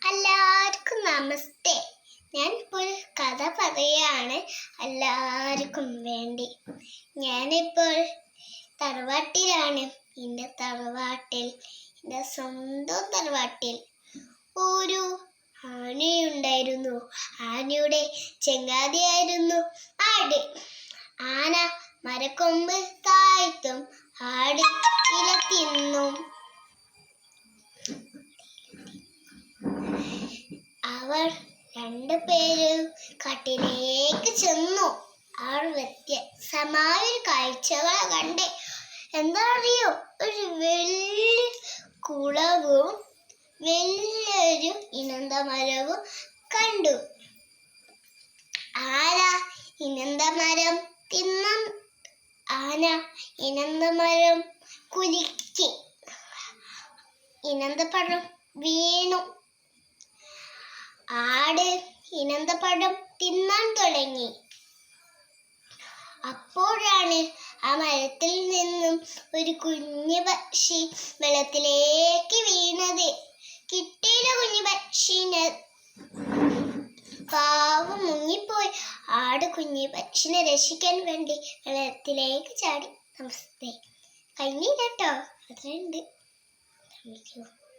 എല്ലാവർക്കും നമസ്തേ. ഞാനിപ്പോൾ ഒരു കഥ പറയുകയാണ് എല്ലാവർക്കും വേണ്ടി. ഞാനിപ്പോൾ തറവാട്ടിലാണ്. എൻ്റെ സ്വന്തം തറവാട്ടിൽ ഒരു ആനയുണ്ടായിരുന്നു. ആനയുടെ ചങ്ങാതിയായിരുന്നു ആട്. ആന മരക്കൊമ്പ് താഴ്ത്തും, ആട് ഇല തിന്നും. അവർ രണ്ടുപേരും കാട്ടിലേക്ക് ചെന്നു. അവർ വ്യത്യസ്തമായ കാഴ്ചകളെ കണ്ടേ. എന്താ അറിയോ? ഒരു വലിയ കുളവും വലിയൊരു ഇനന്തമരവും കണ്ടു. ആന ഇനന്തമരം കുലുക്കി. ഇനന്തപഴം വീണു. ആട് ഇനന്തപഴം തിന്നാൻ തുടങ്ങി. അപ്പോഴാണ് ആ മരത്തിൽ നിന്നും ഒരു കുഞ്ഞു പക്ഷി വെള്ളത്തിലേക്ക് വീണത്. കിട്ടിയില്ല കുഞ്ഞു പക്ഷിനെ. പാവം മുങ്ങിപ്പോയി. ആട് കുഞ്ഞു പക്ഷിനെ രക്ഷിക്കാൻ വേണ്ടി വെള്ളത്തിലേക്ക് ചാടി. നമസ്തേ. കഴിഞ്ഞില്ല കേട്ടോ, അത്രയുണ്ട്.